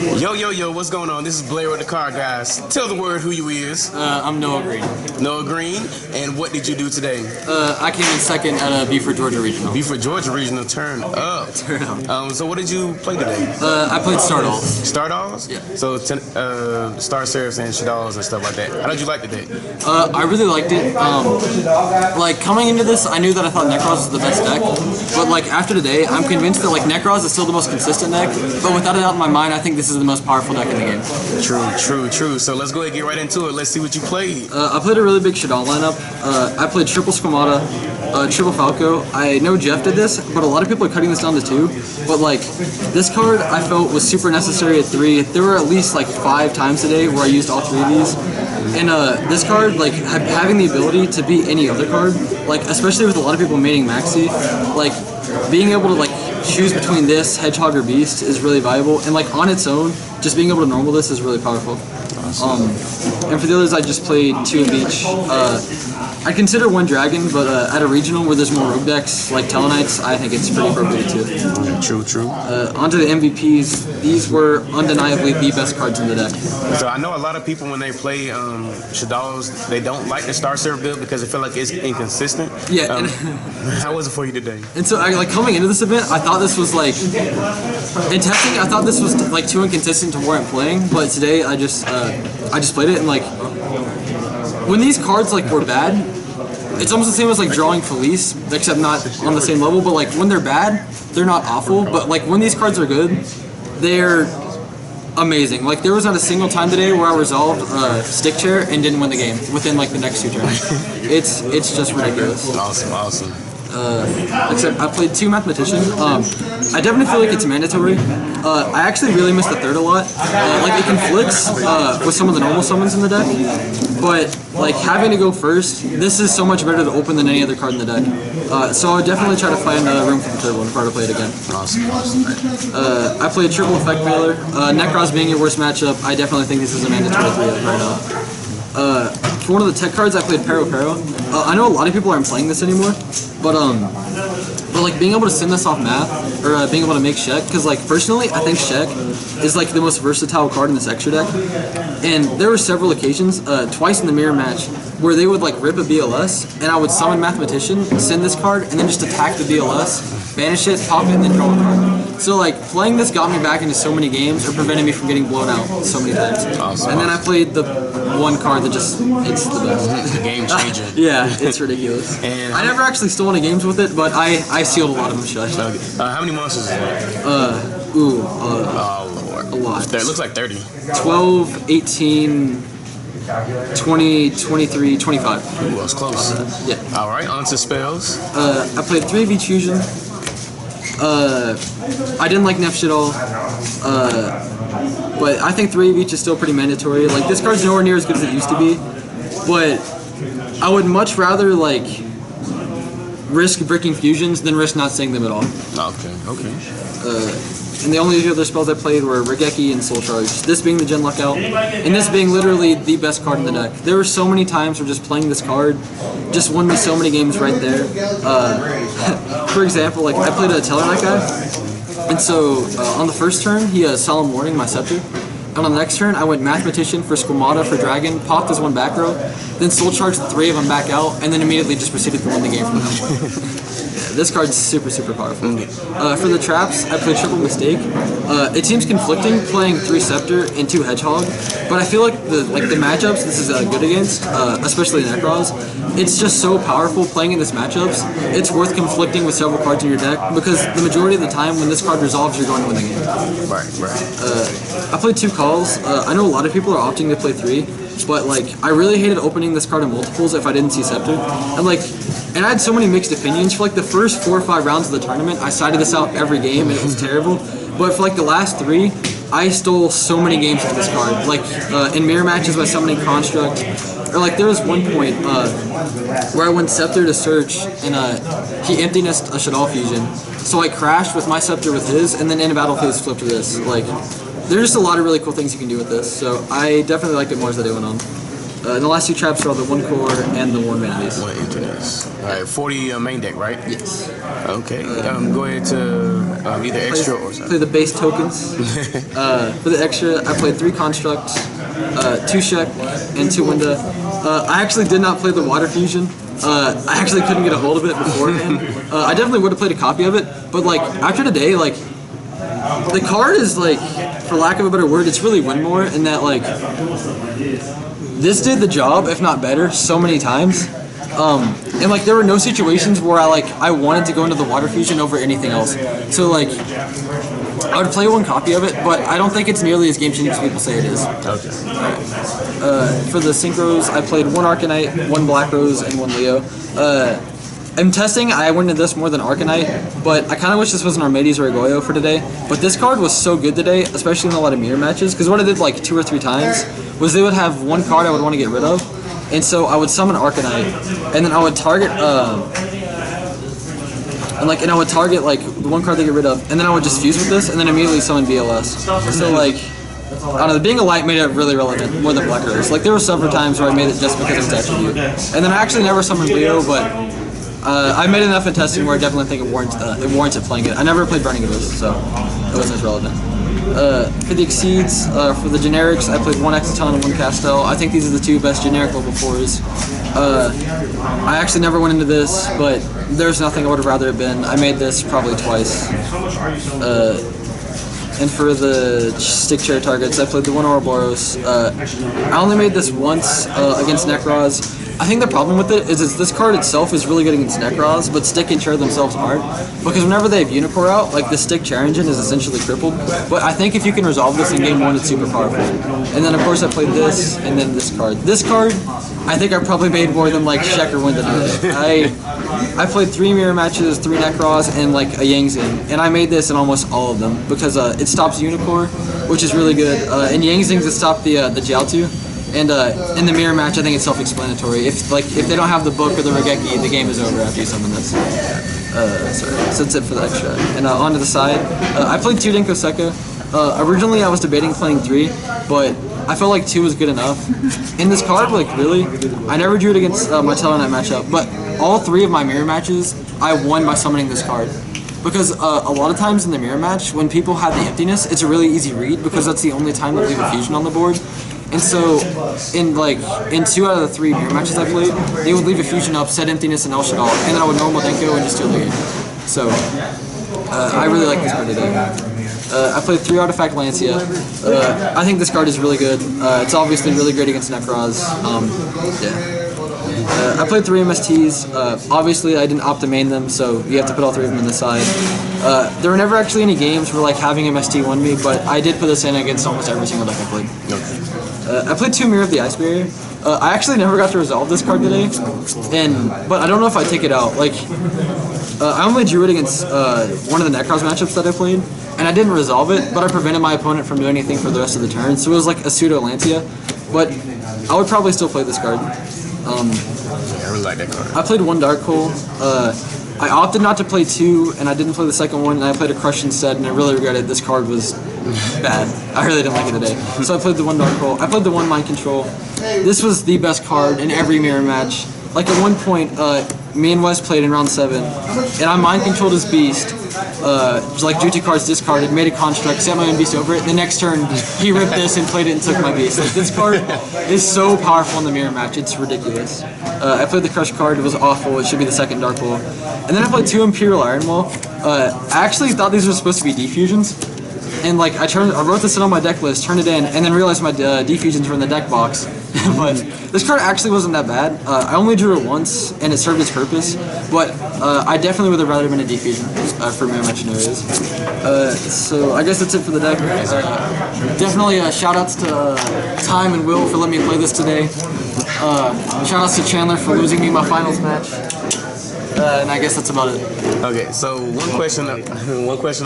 Yo, what's going on? This is Blair with TheCardGuys. Tell the world who you is. I'm Noah Greene. Noah Greene, and what did you do today? I came in second at a Beaufort, Georgia Regional. Beaufort, Georgia Regional, turn up. Turn up. So what did you play today? I played Stardolls. Stardolls? Yeah. So Star Seraph Shaddolls and stuff like that. How did you like today? I really liked it. Like coming into this, I knew that I thought Necros was the best deck, but like after today, I'm convinced that like Necros is still the most consistent deck. But without a doubt in my mind, I think this is the most powerful deck in the game. True. So let's go ahead and get right into it. Let's see what you played. I played a really big Shaddol lineup. I played triple Kommanod, triple Falco. I know Jeff did this, but a lot of people are cutting this down to 2. But like this card, I felt was super necessary at 3. There were at least like 5 times today where I used all 3 of these. And this card, like having the ability to beat any other card, like especially with a lot of people maining Maxi, like being able to like choose between this, Hedgehog, or Beast is really valuable. And like on its own, just being able to normal this is really powerful. And for the others, I just played 2 of each. I consider 1 Dragon, but at a regional where there's more rogue decks like Telenites, I think it's pretty appropriate too. True. Onto the MVPs. These were undeniably the best cards in the deck. So I know a lot of people when they play Shaddolls, they don't like the Star Seraph build because they feel like it's inconsistent. Yeah. How was it for you today? And so, like coming into this event, I thought this was like in testing. I thought this was like too inconsistent to warrant playing. But today, I just played it, and like when these cards like were bad, it's almost the same as like drawing Felice, except not on the same level. But like when they're bad, they're not awful. But like when these cards are good, they're amazing. Like there was not a single time today where I resolved stick chair and didn't win the game within like the next 2 turns. It's just ridiculous. Awesome. Except I played 2 Mathematician. I definitely feel like it's mandatory. I actually really miss the 3rd a lot. Like it conflicts with some of the normal summons in the deck, but like having to go first, this is so much better to open than any other card in the deck. So I would definitely try to find room for the 3rd one if I were to play it again. Awesome. I played triple effect failure. Necros being your worst matchup, I definitely think this is a mandatory 3 right now. For one of the tech cards, I played Pero. I know a lot of people aren't playing this anymore, but like being able to send this off math, or being able to make Shek, because like personally, I think Shek is like the most versatile card in this extra deck. And there were several occasions, twice in the mirror match, where they would like rip a BLS, and I would summon Mathematician, send this card, and then just attack the BLS, banish it, pop it, and then draw a card. So like playing this got me back into so many games, or prevented me from getting blown out so many times. And then I played the 1 card that just it's the best. The game changer. Yeah, it's ridiculous. And I never actually stole any games with it, but I sealed a lot of them shut. How many monsters is that? Oh Lord. A lot. It looks like 30. 12, 18, 20, 23, 25. Ooh, that was close. Yeah. Alright, on to spells. I played 3 of each fusion. I didn't like Nef Shaddol, but I think 3 of each is still pretty mandatory. Like this card's nowhere near as good as it used to be, but I would much rather like risk bricking fusions than risk not seeing them at all. Okay. And the only 2 other spells I played were Regeki and Soul Charge. This being the Gen Luck out, and this being literally the best card in the deck. There were so many times where just playing this card just won me so many games right there. For example, like I played a Telenight guy, and so on the first turn he Solemn Warning my Scepter. And on the next turn, I went Mathematician for Squamata for Dragon, popped as 1 back row, then Soul Charged the 3 of them back out, and then immediately just proceeded to win the game from them. This card's super powerful. For the traps, I played Triple Mistake. It seems conflicting playing 3 Scepter and 2 Hedgehog, but I feel like the matchups this is good against, especially Necros, it's just so powerful playing in this matchups. It's worth conflicting with several cards in your deck because the majority of the time when this card resolves, you're going to win the game. Right. I played 2 calls. I know a lot of people are opting to play 3, but like I really hated opening this card in multiples if I didn't see Scepter. And I had so many mixed opinions. For like the first 4 or 5 rounds of the tournament, I sided this out every game and it was terrible. But for like the last 3, I stole so many games with this card. Like in mirror matches by summoning Construct, or like there was one point where I went Scepter to search and he emptinessed a Shaddol fusion. So I crashed with my Scepter with his, and then in a battle phase flipped to this. Like there's just a lot of really cool things you can do with this. So I definitely liked it more as the day went on. And the last 2 traps are the 1 core and the 1 mana base. 1 interest. All right, 40 main deck, right? Yes. Okay. Go ahead to either extra or something. Play the base tokens. For the extra, I played 3 constructs, 2 Shek, and 2 Winda. I actually did not play the water fusion. I actually couldn't get a hold of it beforehand. I definitely would have played a copy of it, but like after today, like the card is like, for lack of a better word, it's really win more in that like this did the job, if not better, so many times. And like there were no situations where I wanted to go into the water fusion over anything else. So like I would play 1 copy of it, but I don't think it's nearly as game changing as people say it is. Okay. For the synchros, I played 1 Arcanite, 1 Black Rose, and 1 Leo. I'm testing, I went into this more than Arcanite, but I kind of wish this was an Armades or a Goyo for today. But this card was so good today, especially in a lot of mirror matches, because what I did like 2 or 3 times was they would have 1 card I would want to get rid of, and so I would summon Arcanite, and then I would target and I would target like the 1 card they get rid of, and then I would just fuse with this, and then immediately summon BLS. So like, I don't know, being a light made it really relevant, more than Black Rose. Like there were several times where I made it just because of its attribute. And then I actually never summoned Leo, but I made enough in testing where I definitely think it warranted playing it. I never played Burning Abyss, so it wasn't as relevant. For the Exceeds, for the generics, I played 1 Exciton and 1 Castel. I think these are the 2 best generic level 4s. I actually never went into this, but there's nothing I would have rather have been. I made this probably twice. And for the stick chair targets, I played the 1 Ouroboros. I only made this once against Necroz. I think the problem with it is this card itself is really good against Necroz, but stick and chair themselves aren't. Because whenever they have Unicore out, like the stick chair engine is essentially crippled. But I think if you can resolve this in game 1, it's super powerful. And then of course I played this, and then this card. This card, I think I probably made more than like Shek or Winda today. I played 3 mirror matches, 3 Necroz, and like a Yangzing, and I made this in almost all of them because it stops Unicore, which is really good. And Yangzings it stopped the Jiaotu. And in the mirror match, I think it's self-explanatory. If they don't have the book or the Regeki, the game is over after you summon this. Sorry, so that's it for the extra. And onto the side, I played 2 Denko Sekka. Originally, I was debating playing 3, but I felt like 2 was good enough. In this card, like really, I never drew it against my Tellarknight matchup, but all 3 of my mirror matches, I won by summoning this card. Because a lot of times in the mirror match, when people have the emptiness, it's a really easy read because that's the only time they leave a fusion on the board. And so, in 2 out of the 3 mirror matches I played, they would leave a fusion up, set emptiness, and El Shaddol, and then I would normal Denko and just steal the game. So, I really like this card today. I played 3 Artifact Lancia. I think this card is really good. It's obviously really great against Necroz. I played 3 MSTs. Obviously, I didn't opt to main them, so you have to put all 3 of them in the side. There were never actually any games where like having MST won me, but I did put this in against almost every single deck I played. I played 2 Mirror of the Ice Barrier. I actually never got to resolve this card today, but I don't know if I take it out. Like, I only drew it against one of the Necroz matchups that I played, and I didn't resolve it, but I prevented my opponent from doing anything for the rest of the turn, so it was like a pseudo Lancia, but I would probably still play this card. I really like that card. I played 1 Dark Hole. I opted not to play 2, and I didn't play the second one, and I played a Crush instead, and I really regret it. This card was bad. I really didn't like it today. So I played the 1 Dark Hole. I played the 1 Mind Control. This was the best card in every mirror match. Like at one point, me and Wes played in round 7, and I Mind Controlled his Beast. Like drew 2 cards, discarded, made a construct, set my own beast over it. The next turn, he ripped this and played it and took my beast. Like this card is so powerful in the mirror match, it's ridiculous. I played the Crush card, it was awful, it should be the second Dark Hole. And then I played 2 Imperial Iron Wall. I actually thought these were supposed to be defusions. And like I wrote this in on my deck list, turned it in, and then realized my defusions were in the deck box. But this card actually wasn't that bad. I only drew it once, and it served its purpose. But I definitely would have rather been a defusion for mirror match scenarios. So I guess that's it for the deck. Definitely shout outs to Time and Will for letting me play this today. Shout outs to Chandler for losing me my finals match. And I guess that's about it. Okay, so one question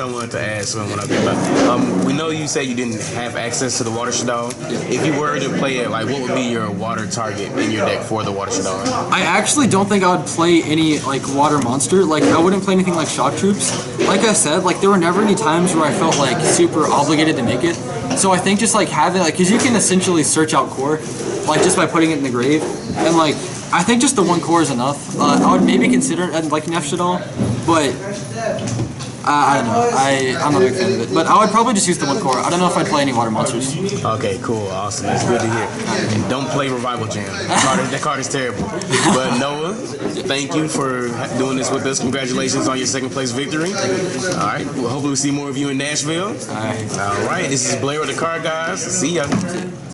I wanted to ask when I came back. We know you say you didn't have access to the Water Shaddol. Yeah. If you were to play it, like what would be your water target in your deck for the Water Shaddol? I actually don't think I would play any like water monster. Like I wouldn't play anything like Shock Troops. Like I said, like there were never any times where I felt like super obligated to make it. So I think just like having like, because you can essentially search out core, like just by putting it in the grave, and like I think just the 1 core is enough. I would maybe consider like Nef Shaddol, but I don't know. I'm not a big fan of it, but I would probably just use the 1 core. I don't know if I'd play any water monsters. Okay, cool, awesome. That's good to hear. And don't play Revival Jam. That card is terrible. But Noah, thank you for doing this with us. Congratulations on your 2nd place victory. All right, well, hopefully we'll see more of you in Nashville. All right, this is Blair with TheCardGuys. See ya.